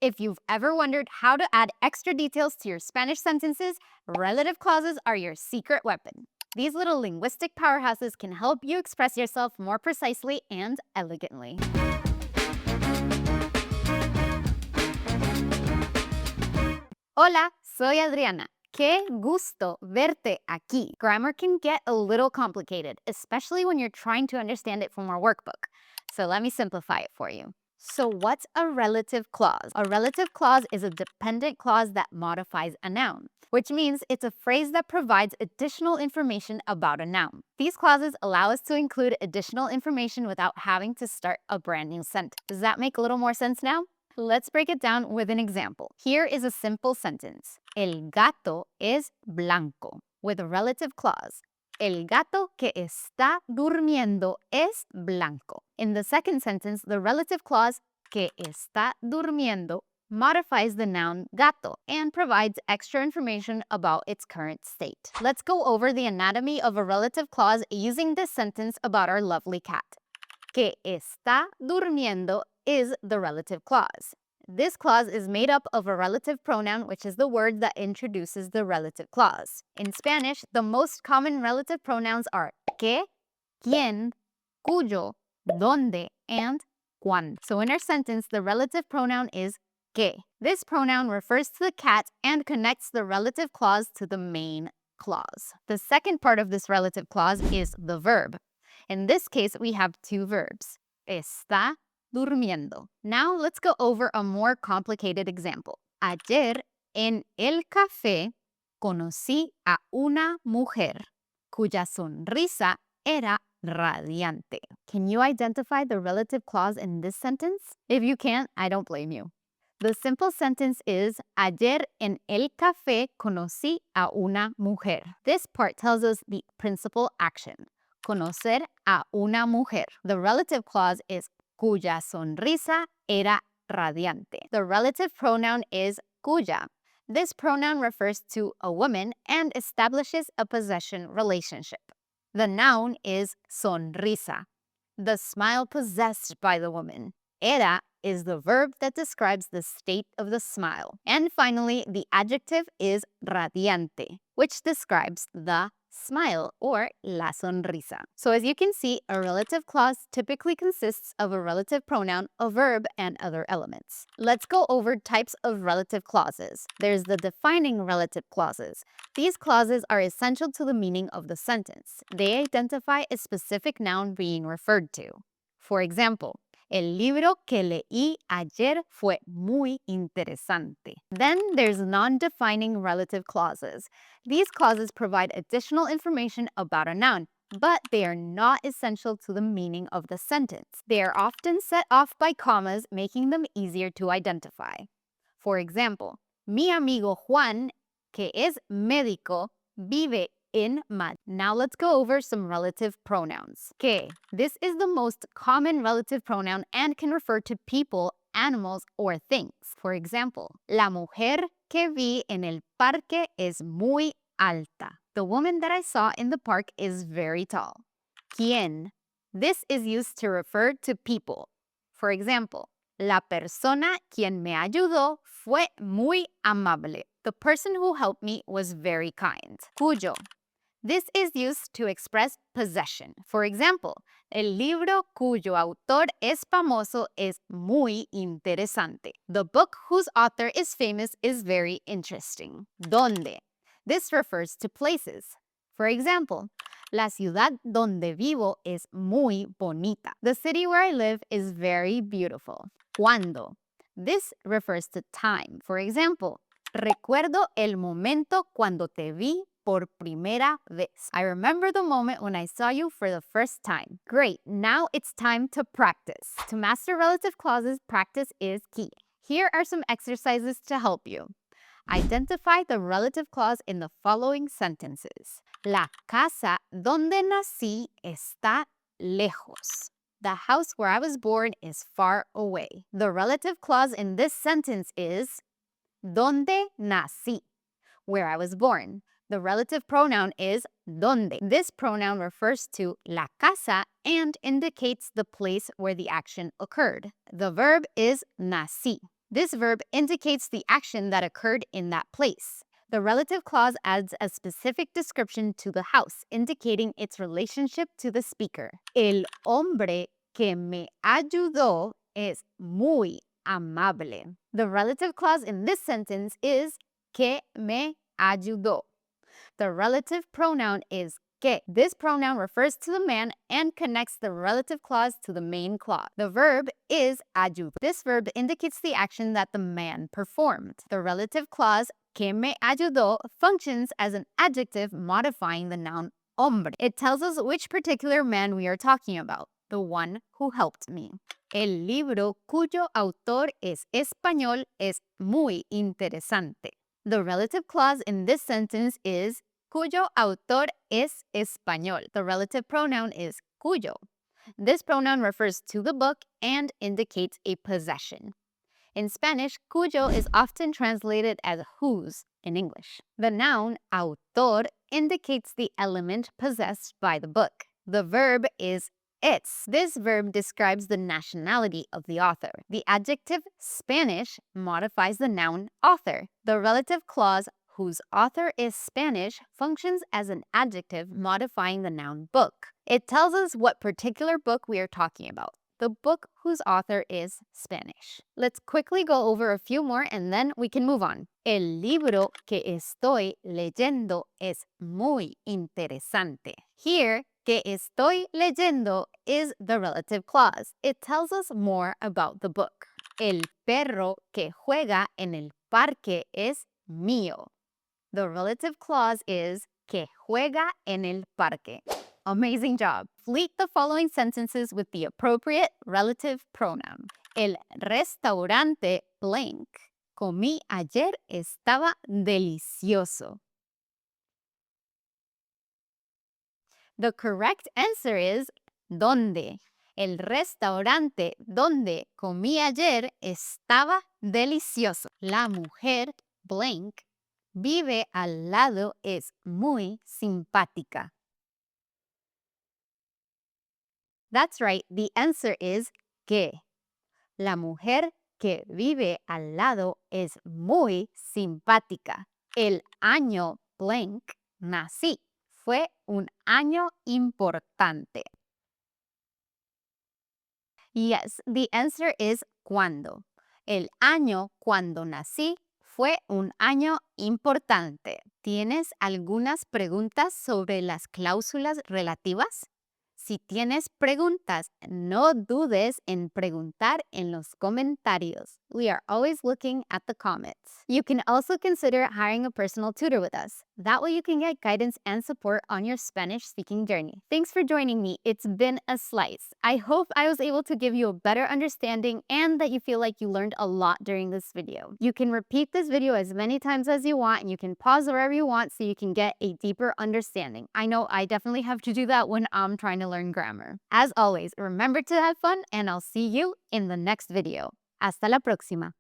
If you've ever wondered how to add extra details to your Spanish sentences, relative clauses are your secret weapon. These little linguistic powerhouses can help you express yourself more precisely and elegantly. Hola, soy Adriana. Qué gusto verte aquí. Grammar can get a little complicated, especially when you're trying to understand it from our workbook. So let me simplify it for you. So what's a relative clause? A relative clause is a dependent clause that modifies a noun, which means it's a phrase that provides additional information about a noun. These clauses allow us to include additional information without having to start a brand new sentence. Does that make a little more sense now? Let's break it down with an example. Here is a simple sentence. El gato es blanco, with a relative clause. El gato que está durmiendo es blanco. In the second sentence, the relative clause que está durmiendo modifies the noun gato and provides extra information about its current state. Let's go over the anatomy of a relative clause using this sentence about our lovely cat. Que está durmiendo is the relative clause. This clause is made up of a relative pronoun, which is the word that introduces the relative clause. In Spanish, the most common relative pronouns are que, quién, cuyo, dónde, and cuándo. So in our sentence, the relative pronoun is que. This pronoun refers to the cat and connects the relative clause to the main clause. The second part of this relative clause is the verb. In this case, we have two verbs. Está durmiendo. Now let's go over a more complicated example. Ayer en el café conocí a una mujer cuya sonrisa era radiante. Can you identify the relative clause in this sentence? If you can't, I don't blame you. The simple sentence is, ayer en el café conocí a una mujer. This part tells us the principal action. Conocer a una mujer. The relative clause is cuya sonrisa era radiante. The relative pronoun is cuya. This pronoun refers to a woman and establishes a possession relationship. The noun is sonrisa, the smile possessed by the woman. Era is the verb that describes the state of the smile. And finally, the adjective is radiante, which describes the smile or la sonrisa. So as you can see, a relative clause typically consists of a relative pronoun, a verb, and other elements. Let's go over types of relative clauses. There's the defining relative clauses. These clauses are essential to the meaning of the sentence. They identify a specific noun being referred to. For example, el libro que leí ayer fue muy interesante. Then there's non-defining relative clauses. These clauses provide additional information about a noun, but they are not essential to the meaning of the sentence. They are often set off by commas, making them easier to identify. For example, mi amigo Juan, que es médico, vive in Madrid. Now let's go over some relative pronouns. Que. This is the most common relative pronoun and can refer to people, animals, or things. For example, la mujer que vi en el parque es muy alta. The woman that I saw in the park is very tall. ¿Quién? This is used to refer to people. For example, la persona quien me ayudó fue muy amable. The person who helped me was very kind. Cuyo. This is used to express possession. For example, el libro cuyo autor es famoso es muy interesante. The book whose author is famous is very interesting. ¿Dónde? This refers to places. For example, la ciudad donde vivo es muy bonita. The city where I live is very beautiful. ¿Cuándo? This refers to time. For example, recuerdo el momento cuando te vi por primera vez. I remember the moment when I saw you for the first time. Great, now it's time to practice. To master relative clauses, practice is key. Here are some exercises to help you. Identify the relative clause in the following sentences. La casa donde nací está lejos. The house where I was born is far away. The relative clause in this sentence is donde nací, where I was born. The relative pronoun is donde. This pronoun refers to la casa and indicates the place where the action occurred. The verb is nací. This verb indicates the action that occurred in that place. The relative clause adds a specific description to the house, indicating its relationship to the speaker. El hombre que me ayudó es muy amable. The relative clause in this sentence is que me ayudó. The relative pronoun is que. This pronoun refers to the man and connects the relative clause to the main clause. The verb is ayudó. This verb indicates the action that the man performed. The relative clause que me ayudó functions as an adjective modifying the noun hombre. It tells us which particular man we are talking about, the one who helped me. El libro cuyo autor es español es muy interesante. The relative clause in this sentence is cuyo autor es español. The relative pronoun is cuyo. This pronoun refers to the book and indicates a possession. In Spanish, cuyo is often translated as whose in English. The noun autor indicates the element possessed by the book. The verb is its. This verb describes the nationality of the author. The adjective Spanish modifies the noun author. The relative clause whose author is Spanish functions as an adjective modifying the noun book. It tells us what particular book we are talking about, the book whose author is Spanish. Let's quickly go over a few more and then we can move on. El libro que estoy leyendo es muy interesante. Here, que estoy leyendo is the relative clause. It tells us more about the book. El perro que juega en el parque es mío. The relative clause is que juega en el parque. Amazing job. Complete the following sentences with the appropriate relative pronoun. El restaurante blank comí ayer estaba delicioso. The correct answer is ¿dónde? El restaurante donde comí ayer estaba delicioso. La mujer blank vive al lado es muy simpática. That's right, the answer is que. La mujer que vive al lado es muy simpática. El año blank nací. Fue un año importante. Yes, the answer is cuando. El año cuando nací fue un año importante. ¿Tienes algunas preguntas sobre las cláusulas relativas? Si tienes preguntas, no dudes en preguntar en los comentarios. We are always looking at the comments. You can also consider hiring a personal tutor with us. That way you can get guidance and support on your Spanish speaking journey. Thanks for joining me. It's been a slice. I hope I was able to give you a better understanding and that you feel like you learned a lot during this video. You can repeat this video as many times as you want and you can pause wherever you want so you can get a deeper understanding. I know I definitely have to do that when I'm trying to learn grammar. As always, remember to have fun and I'll see you in the next video. Hasta la próxima.